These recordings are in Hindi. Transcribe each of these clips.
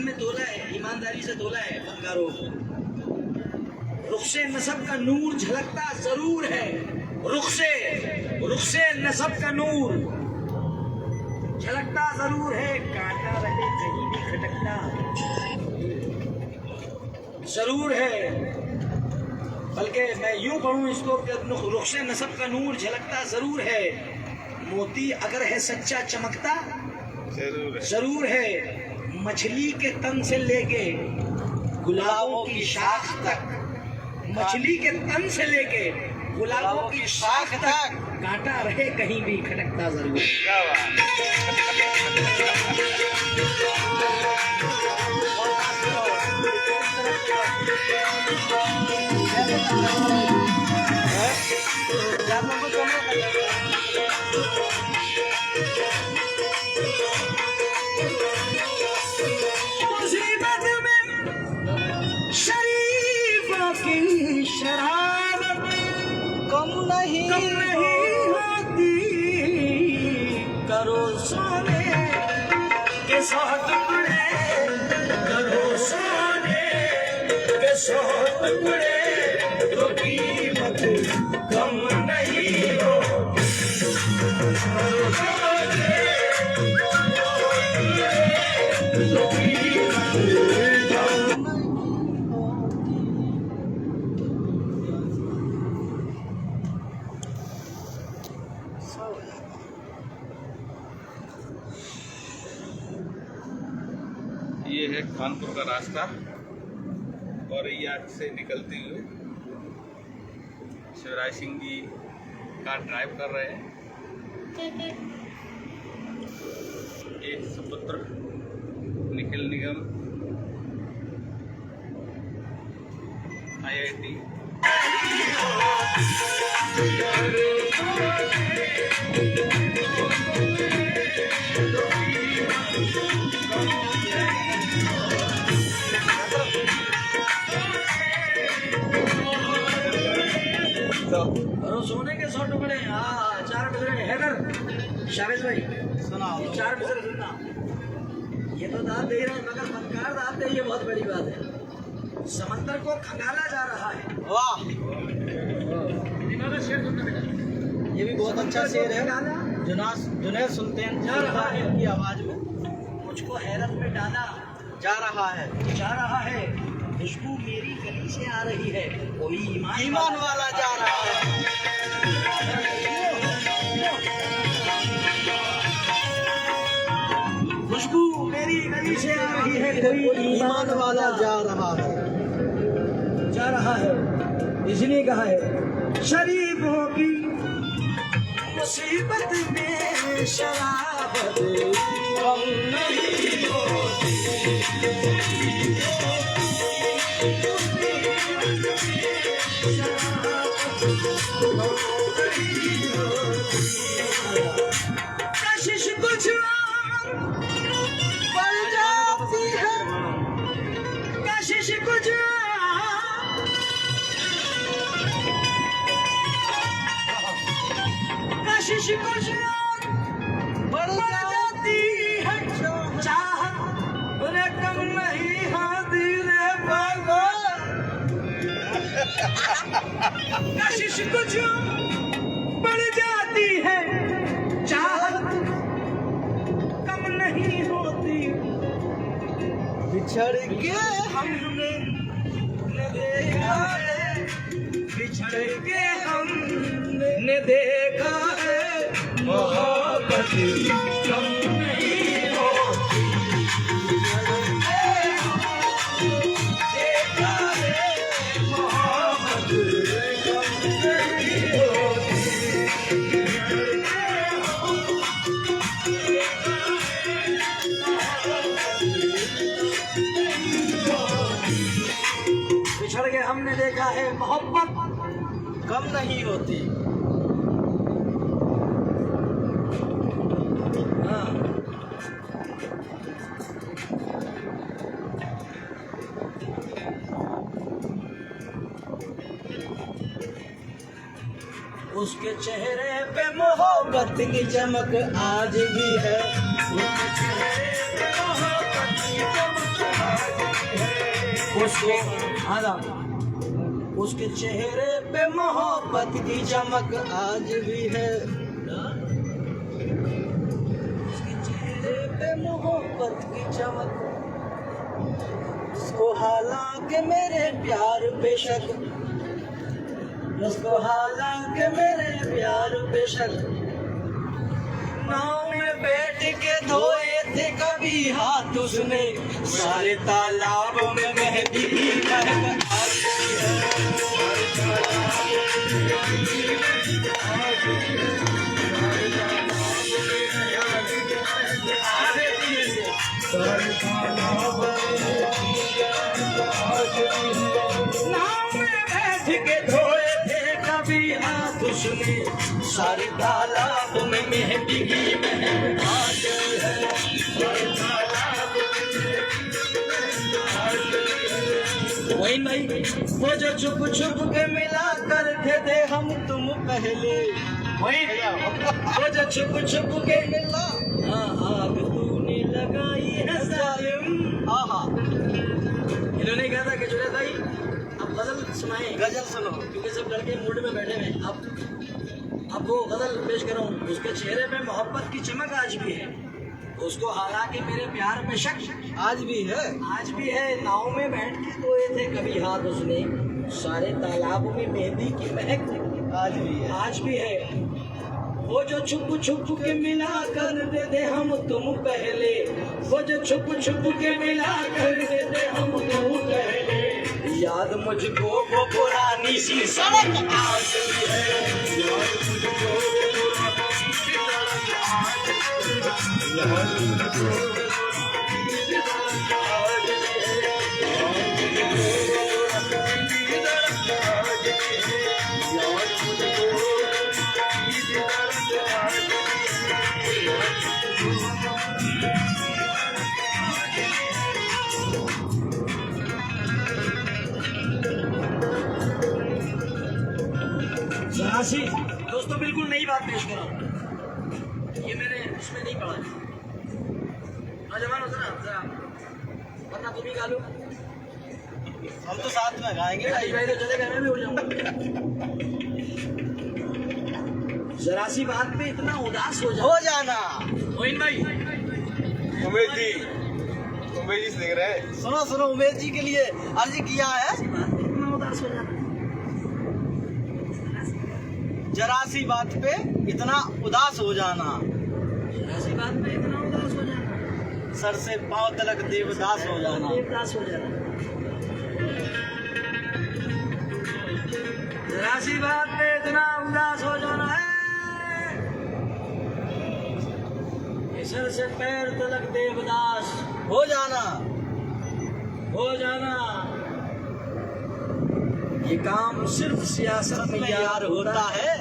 वजन में तोला है, ईमानदारी से तोला है फनकारों को। रुख से नसब का नूर झलकता जरूर है, रुख से नसब का नूर झलकता जरूर है, कांटा रहे कहीं भी खटकता जरूर है। बल्कि मैं यूं पढ़ूं इसको कि रुख से नसब का नूर झलकता जरूर है, मोती अगर है सच्चा चमकता जरूर है। मछली के तन से लेके गुलाबों की शाख तक, मछली के तन से लेके गुलाबों की शाख तक, कांटा रहे कहीं भी खटकता जरूर। क्या मुसीबत में शरीफों की शरारत कम नहीं होती, करो सोने के 100 टुकड़े, करो सोने के 100 टुकड़े, तो कीमत कम नहीं होती, करो सोने तो कीमत कम ये है कानपुर का रास्ता और यार्ड से निकलते हुए शिवराज सिंह जी कार ड्राइव कर रहे हैं। ये सुपुत्र निखिल निगम IIT और सोने के 100 टुकड़े। हाँ 4 टुकड़े हैदर शावेज भाई सुना, 4 टुकड़े सुनना। ये तो दाद दे रहे हैं मगर फनकार दाद दे, ये बहुत बड़ी बात है। समंदर को खंगाला जा रहा है। वाह, शेर सुनना बेटा, ये भी बहुत अच्छा शेर है। जुनैद सुल्तान जा रहा है की आवाज में, मुझको हैरत में डाला जा रहा है, खुशबू मेरी गली से आ रही है, कोई ईमान वाला जा रहा है। खुशबू मेरी गली से आ रही है, कोई ईमान वाला जा रहा है। इसलिए कहा है शरीफों की मुसीबत में शराबत कम नहीं होती, कशिश कुछ बढ़ जाती है, कशिश कुछ बढ़ जाती है, चाहत कम नहीं होती रे बाबा। कशिश कुछ बढ़ जाती है, चाहत कम नहीं होती, बिछड़ के हमने देखा है, बिछड़ के हमने देखा है, मोहब्बत कम नहीं होती, देखा है मोहब्बत कम नहीं होती, बिछड़ के हमने देखा है, मोहब्बत कम नहीं होती। उसके चेहरे पे मोहब्बत की चमक आज भी है, उसके चेहरे पे मोहब्बत की चमक उसको उसके चेहरे पे मोहब्बत की चमक आज भी है, उसके चेहरे पे मोहब्बत की चमक, उसको हालांकि मेरे प्यार बेशक, उसको हालांकि मेरे प्यार बेशक नाव में बैठ के धोए थे कभी हाथ उसने, सारे तालाब में मेहंदी की महक आती नाव में बैठ के धोए थे कभी हाथ उसने, सारे तालाब में मेहंदी की महक आती है, वही नहीं वो जो छुप छुप के मिला करते थे हम तुम पहले, वही वो जो छुप छुप के मिला, आग तूने लगाई है जालिम। आहा, इन्होंने कहा था कि जुड़े भाई अब गजल सुनाए, गजल सुनो, क्योंकि सब लड़के मूड में बैठे हैं। अब वो गजल पेश कर रहा हूँ। उसके चेहरे पे मोहब्बत की चमक आज भी है, उसको हालांकि मेरे प्यार में शक आज भी है, आज भी है। नाव में बैठ के धोए थे कभी हाथ उसने, सारे तालाब में मेहंदी की महक आज भी है, आज भी है। वो जो छुप छुप के मिला करते थे हम तुम पहले, वो जो छुप छुप के मिला करते थे हम तुम पहले, याद मुझको वो पुरानी सी सड़क आज भी है, याद मुझको दोस्तों बिल्कुल नई बात पेश कर रहा हूँ, ये मैंने इसमें नहीं पढ़ा। नौजवान होता ना जरा, वरना तुम ही गा लो, हम तो साथ में गाएंगे। भाई तो चलेगा, मैं भी उड़ जाऊंगा। जरा सी बात पे इतना उदास हो जाना। मोइन भाई, उमेश जी देख रहे हैं, सुनो सुनो, उमेश जी के लिए अर्जी किया है। इतना उदास हो जाना, जरा सी बात पे इतना उदास हो जाना, जरा सी बात पे इतना उदास हो जाना, सर से पांव तलक देवदास हो जाना, देवदास हो जाना। जरा सी बात पे इतना उदास हो जाना है, सर से पैर तलक देवदास हो जाना, हो जाना। ये काम सिर्फ सियासत में यार होता है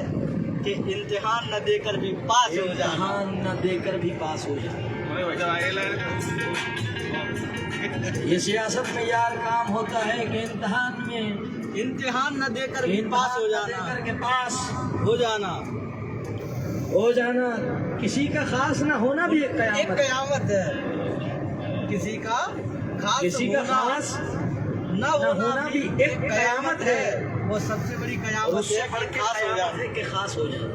कि इम्तिहान न देकर भी पास हो जाना, इम्तिहान न देकर भी पास हो जाना। ये सियासत में यार काम होता है कि इम्तिहान न देकर भी पास हो जाना, देकर के पास हो जाना, हो जाना। किसी का खास न होना भी एक कयामत है, किसी का खास न होना भी एक कयामत है। वो सबसे बड़ी कयामत उससे बढ़ के खास हो जाए, के खास हो जाए।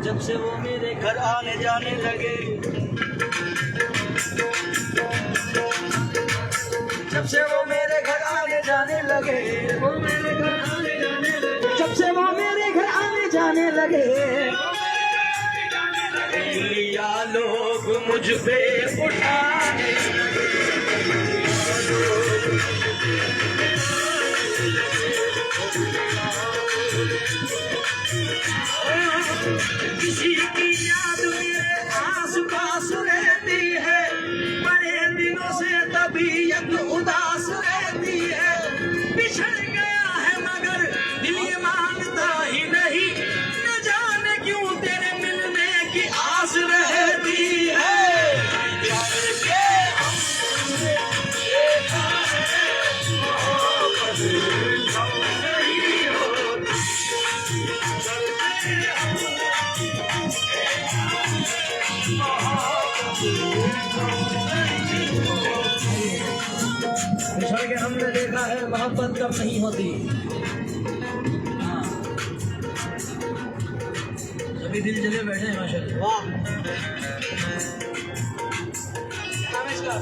जब से वो मेरे घर आने जाने लगे, जब से वो मेरे घर आने जाने लगे, वो मेरे घर आने जाने लगे, जब से वो मेरे घर आने जाने लगे, दुनिया लोग मुझ पे उठाने किसी की याद मेरे आस पास रहती है, बड़े दिनों से तबीयत उदास रहती है, बिछड़ गया है मगर दिल बिछड़ के हमने देखा है मोहब्बत कब नहीं होती। हाँ, सभी दिल जले बैठे हैं माशाल्लाह। वाह, नाम है इसका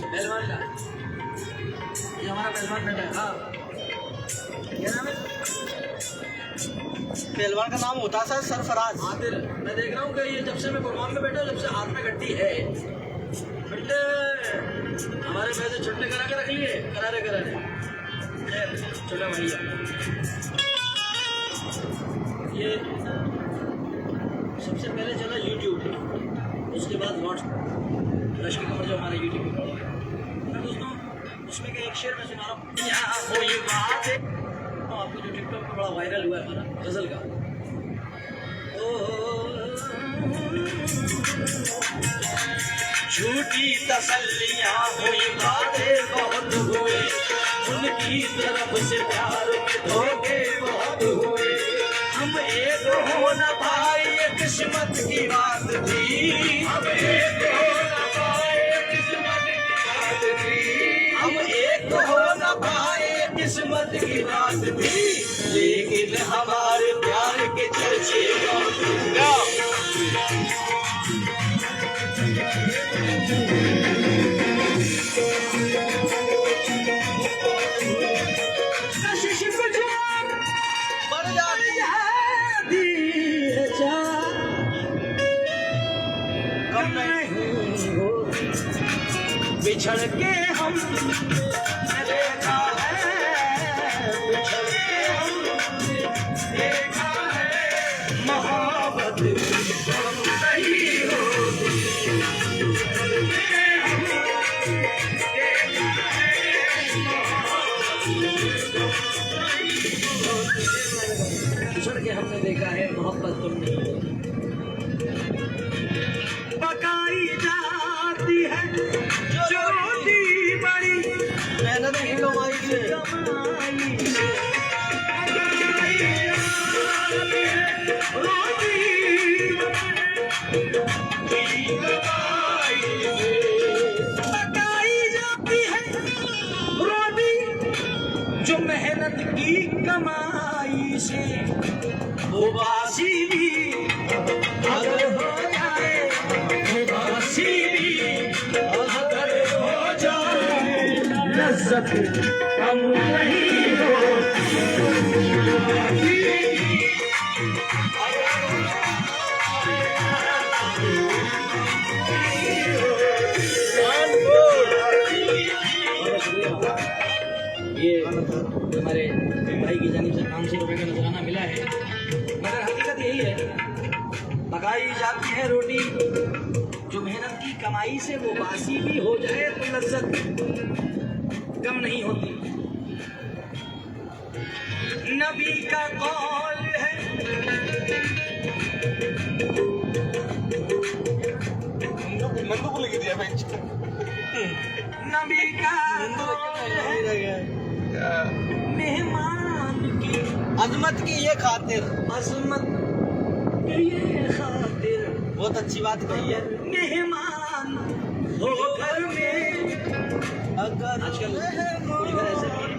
पहलवान का, ये हमारा पहलवान बेटा है। हाँ, क्या नाम है? पहलवान का नाम होता है सरफराज। आदिल। मैं देख रहा हूँ कि ये जब से मैं प्रोग्राम में बैठा हूँ, जब से हाथ में गड्डी है बेटे, हमारे पैसे छुट्टे करा के रख लिए, करारे छोटा भैया। ये सबसे पहले चला यूट्यूब, उसके बाद व्हाट्सएप, रश्मि कमर जो हमारे यूट्यूब पे। दोस्तों, उसमें का एक शेर मैं सुना रहा हूँ, यहाँ कोई बात है आपको, जो टिकटॉक पे बड़ा वायरल हुआ है हमारा गजल का। झूठी तसल्लियां हुई, बातें बहुत हुए, उनकी तरफ से प्यार में धोखे बहुत हुए। हम एक हो न पाए, ये किस्मत की बात थी। हम एक हो न पाए, किस्मत की बात थी। हम एक हो न पाए, किस्मत की बात थी। लेकिन हमारे प्यार के चर्चे बिछड़ के हम देखा है, बिछड़ के हम देखा है, मोहब्बत नहीं होती। बिछड़ के हमने देखा है, मोहब्बत तुम नहीं होती। पकाई जाती है जो रोटी बड़ी मेहनत की कमाई से, पकाई जाती है रोटी जो मेहनत की कमाई से। वो बासी भी अगर हो जाए, वो बासी भी अगर हो जाए, लज्जत कम नहीं होती। ये हमारे भाई की जानिब से 500 रुपये का नजराना मिला है, मगर हकीकत यही है, पकाई जाती है रोटी जो मेहनत की कमाई से। वो बासी भी हो जाए तो लज्जत कम नहीं होती। नबी का कौल है, नंदू को लेके दिया भाई। नबी का कौल है, मेहमान की अजमत की ये खातिर, अजमत की ये खातिर, बहुत अच्छी बात कही है। मेहमान हो घर में। अगर आजकल कुछ घर ऐसे भी हैं,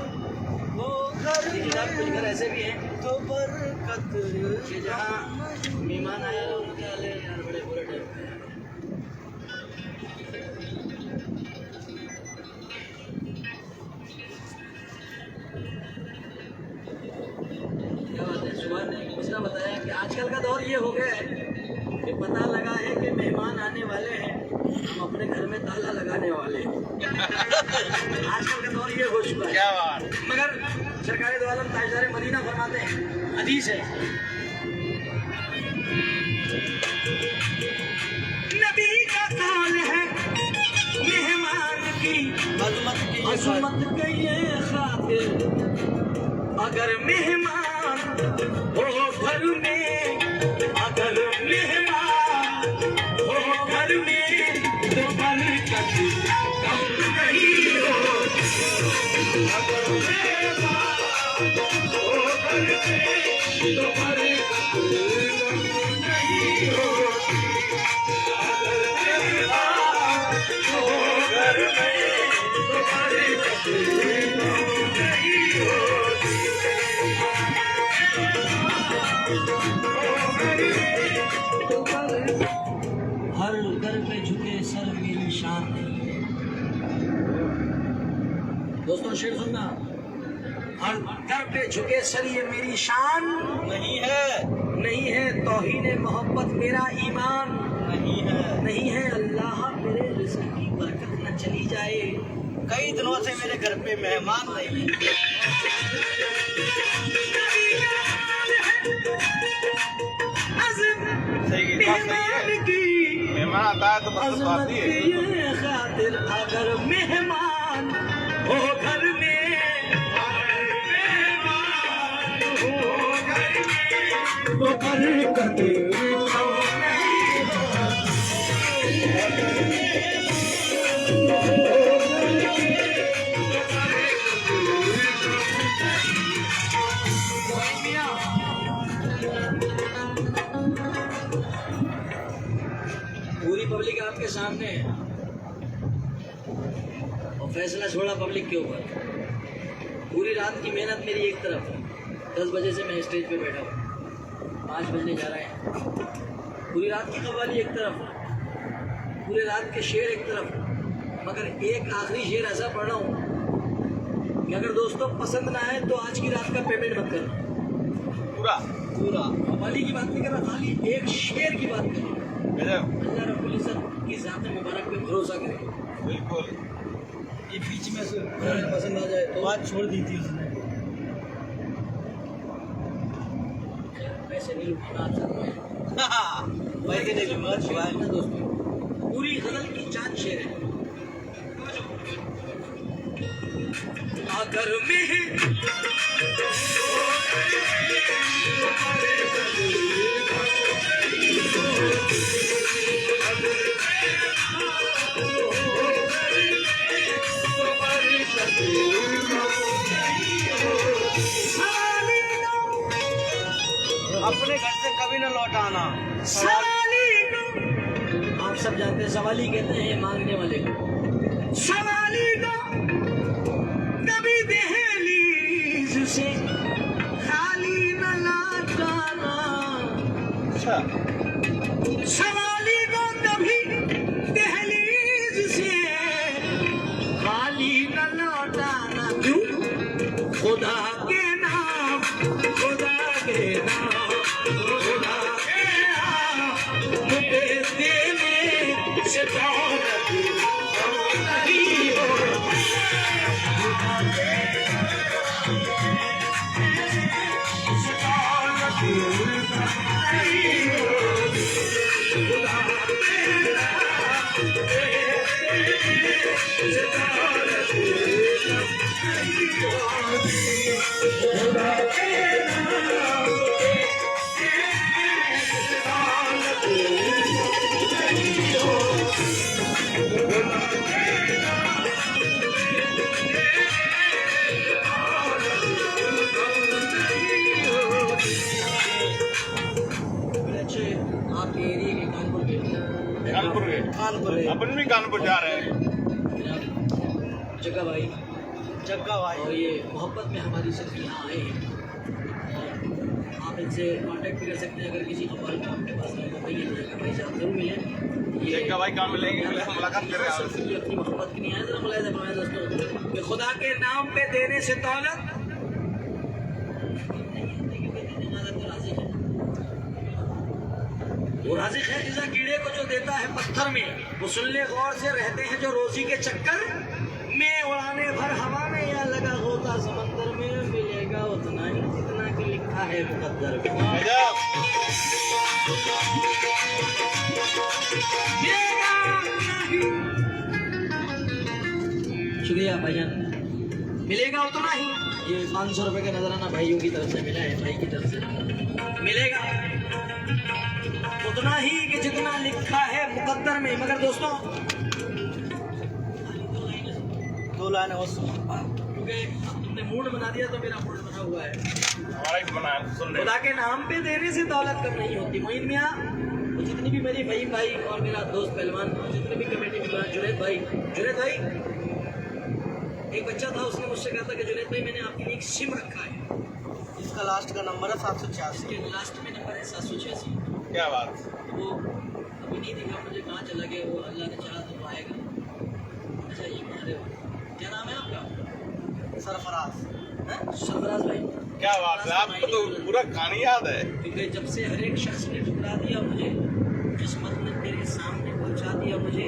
वो घर कुछ घर ऐसे भी हैं तो बरकत कि जहाँ मेहमान आया हो, उनके यार बड़े बुरे टाइप के हैं। क्या बात है, सुबह ने उसका बताया कि आजकल का दौर ये हो गया है कि पता लगा है कि मेहमान आने वाले हैं, हम अपने घर में ताला लगाने वाले हैं। आजकल का दौर ये हो चुका है। क्या बात। मगर सरकारी दो आलम ताजदार मदीना फरमाते हैं, हदीस है, नबी का कौल है, मेहमान की अजमत के ये खातिर, अगर मेहमान हो घर में, अगर मेहमान हो घर में, तो बरकत कम नहीं होती। अगर मेहमान हो घर में, तो बरकत कम नहीं होती। अगर मेहमान हो घर में, तो बरकत हर दर पे झुके सर मेरी शान नहीं है। दोस्तों शेर सुनना, हर दर पे झुके सर ये मेरी शान नहीं है, नहीं है, तौहीन मोहब्बत मेरा ईमान नहीं है। नहीं है, अल्लाह मेरे रिज़्क़ की बरकत न चली जाए। कई दिनों से मेरे घर पे मेहमान नहीं है। सही की बात सही है। मेहमान आता है तो बस अज़मत आती है। की ये खातिर अगर मेहमान हो घर में, तो बरकत पूरी पब्लिक आपके सामने है और फैसला छोड़ा पब्लिक के ऊपर। पूरी रात की मेहनत मेरी एक तरफ, 10 बजे से मैं स्टेज पे बैठा हूँ, 5 बजने जा रहे हैं। पूरी रात की कव्वाली एक तरफ, पूरे रात के शेर एक तरफ, मगर एक आखिरी शेर ऐसा पढ़ रहा हूँ कि अगर दोस्तों पसंद ना आए तो आज की रात का पेमेंट मत करना। पूरा पूरा कव्वाली की बात नहीं कर रहा, खाली एक शेर की बात कर रहा हूँ। गजब, अल्लाह रब्बुल इज़्ज़त की ज़ात मुबारक पे भरोसा करें, बिल्कुल। ये बीच में से अगर पसंद आ जाए तो बात छोड़ दी थी उसने। पैसे नहीं लूटना आप सब में। पैसे नहीं लूंगा, छुपाए ना दोस्तों, पूरी गजल की चांद शेर है। अगर में अपने घर से कभी न लौटाना। आप सब जानते हैं सवाली कहते हैं मांगने वाले को। सवाली को कभी दहलीज से खाली न लौटाना। अच्छा, सवाली को कभी दहलीज से खाली न लौटाना। क्यों? खुदा के नाम, खुदा के नाम, खुदा के नाम मुझे देने से दौलत नहीं हो। खुदा के आपके एरिया के कानपुर के कानपुर के कानपुर अपन भी कानपुर जा रहे हैं। जग्गा भाई जग्गा भाई। और ये मोहब्बत में हमारी सिर्फ यहाँ आए हैं। और आप इनसे कांटेक्ट भी कर सकते हैं अगर किसी कमाल का आपके पास है तो कहिए जग्गा भाई से आप जरूर मिलें। ये जग्गा भाई कहाँ मिलेंगे? मुलाकात कर रहे हैं सिर्फ ये अपनी मोहब्बत की नहीं है, जरा मुलाहिजा फरमाएं दोस्तों कि खुदा के नाम पे देने से दौलत वो राज़िक है जिस कीड़े को जो देता है पत्थर में, वो सुन ले गौर से रहते हैं जो रोजी के चक्कर में, उड़ाने भर हवा में या लगा होता समंदर में, मिलेगा उतना ही जितना कि लिखा है मुकद्दर में। गजब, मिलेगा नहीं। शुक्रिया भाईजान, मिलेगा उतना ही। ये 500 रुपए का नजराना भाइयों की तरफ से मिला है, भाई की तरफ से मिलेगा उतना ही कि जितना लिखा है मुकद्दर में। मगर दोस्तों 2 लाइन और सुनो। क्योंकि तुमने मूड बना दिया तो मेरा मूड बना हुआ है। हमारा ही बना है, सुन रहे खुदा के नाम पे देने से दौलत कम नहीं होती। मोइन मियाँ और जितनी भी मेरी भाई भाई और मेरा दोस्त पहलवान और जितने भी कमेटी मेंबर जुनैद भाई एक बच्चा था, उसने मुझसे कहा था कि जुनैद भाई मैंने आपके लिए एक सिम रखा है, इसका लास्ट का नंबर है 786। इसके लास्ट में नंबर है 786। क्या बात। वो अभी नहीं दिखा मुझे, कहाँ चला गया वो, अल्लाह ने चाहा तो वो आएगा। अच्छा ये अरे क्या नाम है आपका? सरफराज। हैं? सरफराज भाई। क्या बात है, आपको तो पूरा कहानी याद है। क्योंकि जब से हर एक शख्स ने ठुकरा दिया मुझे, किस्मत ने तेरे सामने पहुंचा दिया मुझे,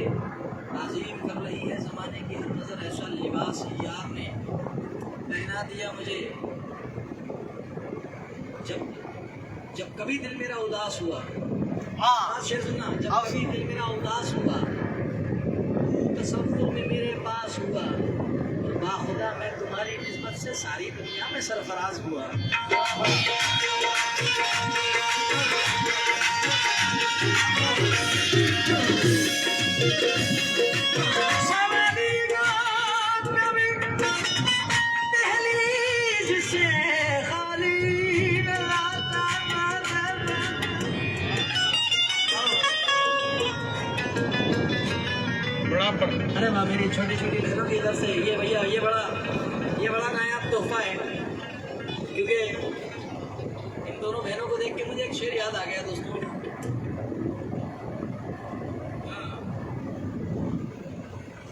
ताज़ीम कर रही है ज़माने की हर नज़र, ऐसा लिबास यार ने पहना दिया मुझे। जब कभी दिल मेरा उदास हुआ, हाँ शेर सुनना, जब कभी दिल मेरा उदास हुआ, तसव्वुर में मेरे पास हुआ, और बाखुदा मैं तुम्हारी निस्बत से सारी दुनिया में सरफराज हुआ। अरे वाह, मेरी छोटी छोटी बहनों की तरफ से ये भैया ये बड़ा नायाब तोहफा है, क्योंकि इन दोनों बहनों को देख के मुझे एक शेर याद आ गया दोस्तों।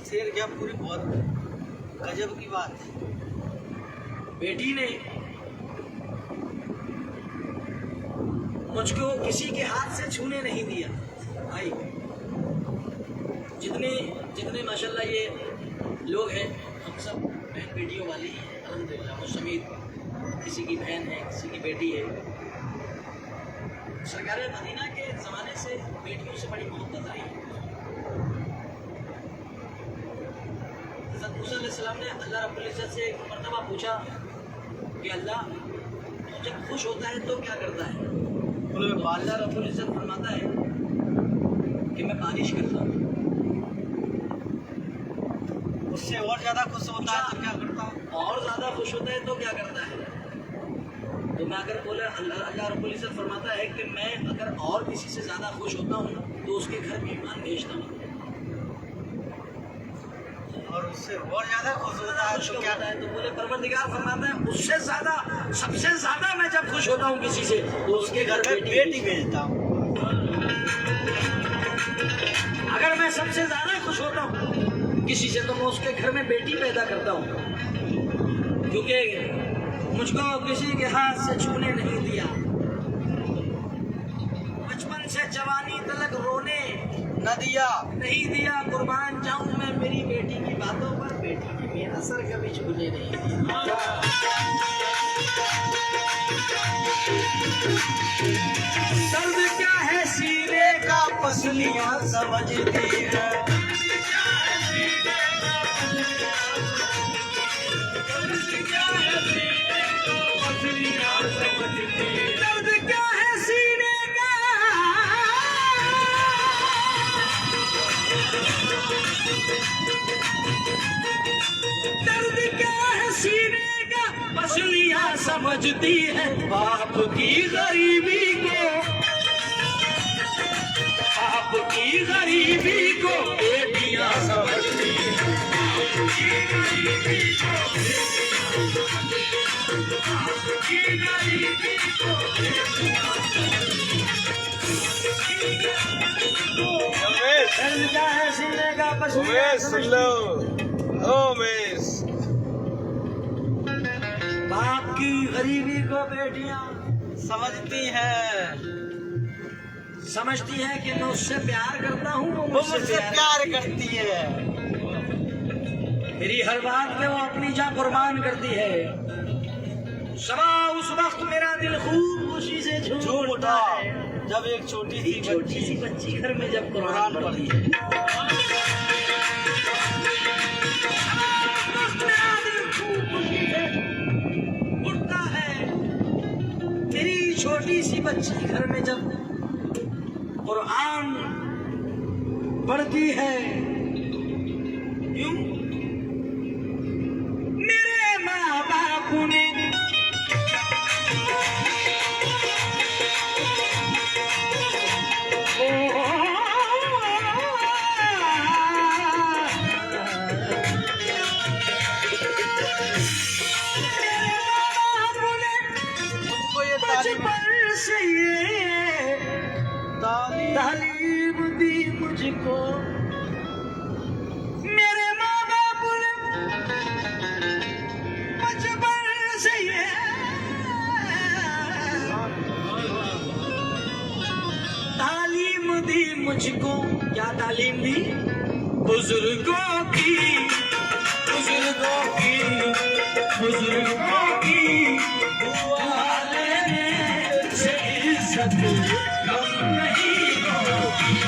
शेर क्या, पूरी बहुत गजब की बात है। बेटी ने मुझको किसी के हाथ से छूने नहीं दिया। भाई जितने माशाल्लाह ये लोग हैं, हम सब बहन बेटियों वाले ही हैं अल्हम्दुलिल्लाह। मुझ समेत किसी की बहन है, किसी की बेटी है। सरकार मदीना के ज़माने से बेटियों से बड़ी मोहब्बत रही है। हज़रत मूसा अलैहिस्सलाम ने अल्लाह रब्बुल इज़्ज़त से एक मरतबा पूछा कि अल्लाह तू जब खुश होता है तो क्या करता है? अल्लाह रब्बुल इज़्ज़त फरमाता है कि मैं बारिश करता हूँ। उससे और ज़्यादा खुश होता है तो क्या करता हूँ? और ज़्यादा खुश होता है तो क्या करता है? तो मैं अगर बोले, अल्लाह रब्बुल इज़्ज़त फरमाता है कि मैं अगर और किसी से ज़्यादा खुश होता हूँ तो उसके घर मेहमान भेजता हूँ। और उससे और ज़्यादा खुश होता है तो क्या? तो बोले परवरदिगार फरमाता है उससे ज़्यादा, सबसे ज़्यादा मैं जब खुश होता हूँ किसी से तो उसके घर बेटी भेजता हूँ। अगर मैं सबसे ज़्यादा खुश होता हूँ किसी से तो मैं उसके घर में बेटी पैदा करता हूँ, क्योंकि मुझको किसी के हाथ से छूने नहीं दिया। बचपन से जवानी तलक रोने न दिया नहीं दिया। कुर्बान जाऊं मैं मेरी बेटी की बातों पर, बेटी की बेअसर कभी छूने नहीं दिया। दर्द क्या है सीने का, पसलियां समझती है। दर्द क्या है सीने का, दर्द क्या है सीने का, पसलियां समझती है। बाप की गरीबी को, बाप की गरीबी को बेटियां समझती है। उमेश सुन लो, उमेश। बाप की गरीबी को बेटियां समझती है, समझती है कि मैं उससे प्यार करता हूँ, वो वो मुझसे प्यार करती है। मेरी हर बात पे वो अपनी जान कुर्बान करती है। समा उस वक्त मेरा दिल खूब खुशी से झूम उठा है जब एक छोटी सी बच्ची घर में जब कुरान पढ़ी है। उठता है मेरी छोटी सी बच्ची घर में जब कुरान पढ़ती है। यूं मेरे माँ बाप ने मुझको क्या तालीम दी? बुजुर्गों की दुआ लेने से इज्जत कम नहीं होगी।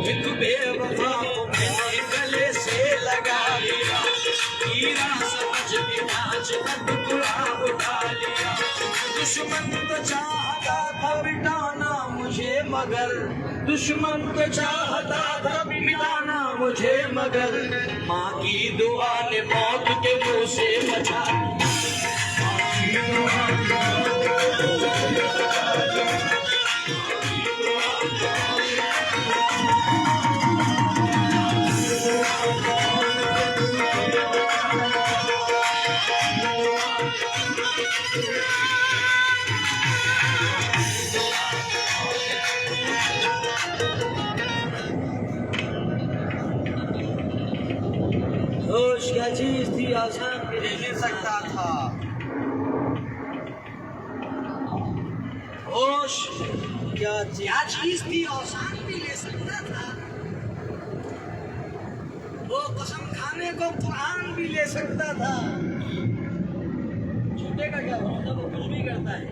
एक बेवफा को मैंने गले से लगा लिया, हीरा समझ के कांच का टुकड़ा उठा लिया। दुश्मन तो चाहता था मिटाना मुझे मगर, दुश्मन तो चाहता था मिटाना मुझे मगर, माँ की दुआ ने मौत के मुंह से बचा लिया। होश क्या चीज थी आसान भी ले नहीं सकता था। होश क्या क्या चीज थी आसान भी ले सकता था। वो कसम खाने को कुरान भी ले सकता था। झूठे का क्या होता, वो कुछ भी करता है।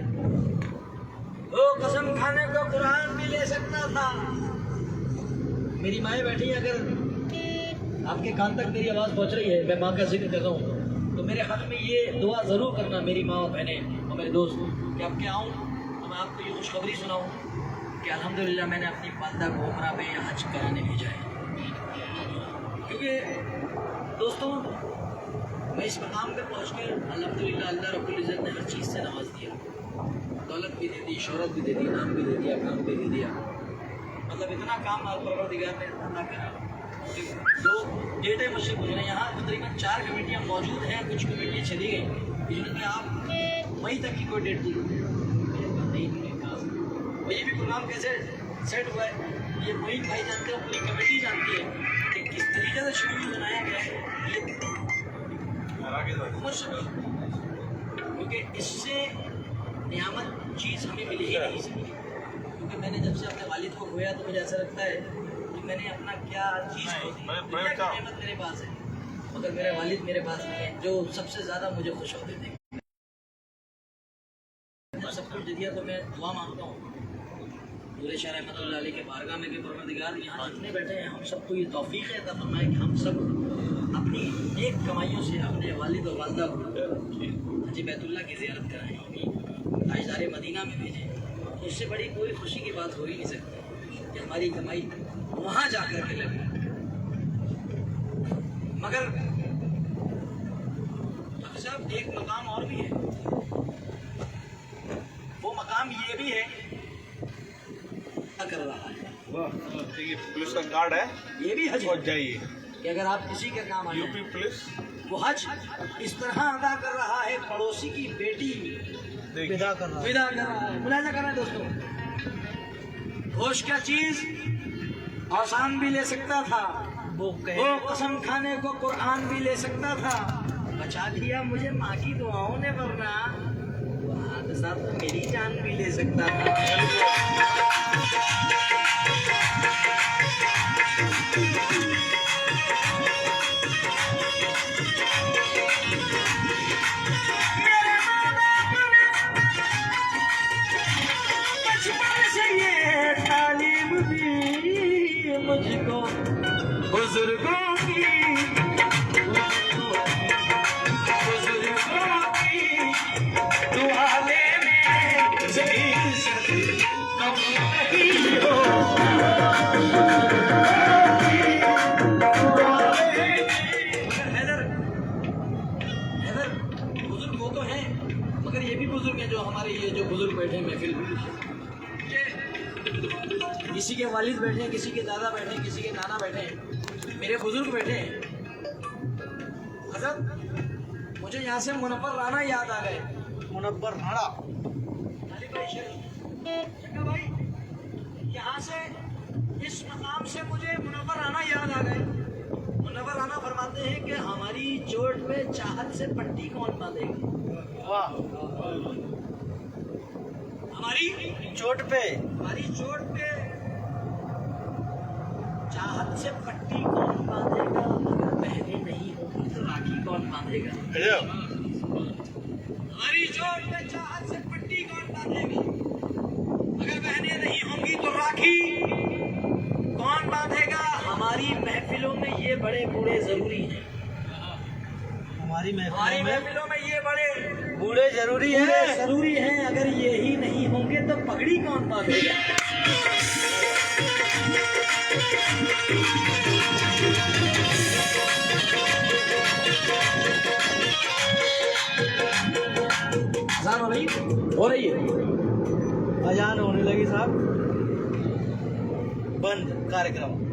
वो कसम खाने को कुरान भी ले सकता था। मेरी माएँ बैठी हैं, अगर आपके कान तक मेरी आवाज़ पहुंच रही है, मैं माँ का जिक्र कर रहा हूँ, तो मेरे हक में ये दुआ ज़रूर करना मेरी माँ और बहनें और मेरे दोस्त, कि आपके आऊँ तो मैं आपको ये खुशखबरी सुनाऊँ कि अल्हम्दुलिल्लाह मैंने अपनी वालदा को उम्रा पे या हज कराने भेजा है। क्योंकि दोस्तों, मैं इस मकाम पे पहुँच कर अल्हम्दुलिल्लाह अल्लाह रब्बुल इज़्ज़त ने हर चीज़ से नवाज दिया। दौलत भी दे दी, शोहरत भी दे दी, नाम भी दे दिया, काम भी दे दिया। मतलब इतना काम परवरदिगार ने अता करा। दो डेटे मुझसे पूछ रहे हैं, यहाँ तकरीबन 4 कमेटियाँ मौजूद हैं, कुछ कमेटियाँ चली गई। जिन्होंने आप मई तक की कोई डेट दी नहीं, और ये भी प्रोग्राम कैसे सेट हुआ है ये मोइन भाई जानते हैं, पूरी कमेटी जानती है कि किस तरीके से शेड्यूल बनाया गया है। ये क्योंकि इससे नियामत चीज़ हमें मिल ही नहीं सकती। क्योंकि मैंने जब से अपने वालिद को खोया तो मुझे ऐसा लगता है कि मैंने अपना क्या चीज़ खो दी। दुनिया की नियामत मेरे पास है मगर मेरे वालिद मेरे पास नहीं है, जो सबसे ज़्यादा मुझे खुश होते थे। सब कुछ दे दिया तो मैं दुआ मांगता हूँ पूरे शाह रहमतुल्लाह अलैह के बारगाह में कि परवरदिगार यहाँ जितने बैठे हैं हम सबको ये तौफीक है अता फरमाए कि हम सब अपनी नेक कमाइयों से अपने वालिद और वालदा को हज बैतुल्लाह की ज़ियारत कराएं, ताजदार मदीना में भेजें। तो उससे बड़ी कोई खुशी की बात हो ही नहीं सकती कि हमारी कमाई वहाँ जाकर के लगे। मगर साहब एक मकाम और भी है, वो मकाम ये भी है कर रहा है। ये पुलिस का कार्ड है, ये भी हज और जाइए कि अगर आप किसी के काम आए यूपी पुलिस वो हज इस तरह अदा कर रहा है, पड़ोसी की बेटी विदा कर रहा है। विदा कर रहा है। मुलाजा कर रहे हैं दोस्तों। होश क्या चीज आसान भी ले सकता था, वो वो कसम खाने को कुरान भी ले सकता था। बचा लिया मुझे माँ की दुआओं ने, वरना वो हादसा तो मेरी जान भी ले सकता था। मुझको बुजुर्गों की दुआ लेने से इज्जत कम नहीं होगी। हैदर बुजुर्ग वो तो हैं, मगर ये भी बुजुर्ग हैं जो हमारे ये जो बुजुर्ग बैठे हैं महफिल में। किसी के वालिद बैठे हैं, किसी के दादा बैठे हैं, किसी के नाना बैठे हैं। मेरे बुजुर्ग बैठे हैं। हजरत, मुझे यहाँ से मुनव्वर राणा याद आ गए। मुनव्वर राणा। अली भाई शक्का भाई, यहाँ से इस मकाम से मुझे मुनव्वर राणा याद आ गए। मुनव्वर राणा फरमाते हैं कि हमारी चोट पे चाहत से पट्टी कौन बांधेगा। वाह। हमारी चोट पे चाहत से पट्टी कौन बांधेगा, अगर बहने नहीं होगी तो राखी कौन बांधेगा। हमारी चोट पे चाहत से पट्टी कौन बांधेगा, अगर बहने नहीं होंगी तो राखी कौन बांधेगा। हमारी महफिलों में ये बड़े बूढ़े जरूरी हैं। हमारी हमारी महफिलों में ये बड़े बूढ़े जरूरी बूढ़े है। जरूरी हैं, अगर ये ही नहीं होंगे तो पगड़ी कौन बांधेगा। अजान हो रही है। अजान होने लगी साहब, बंद कार्यक्रम।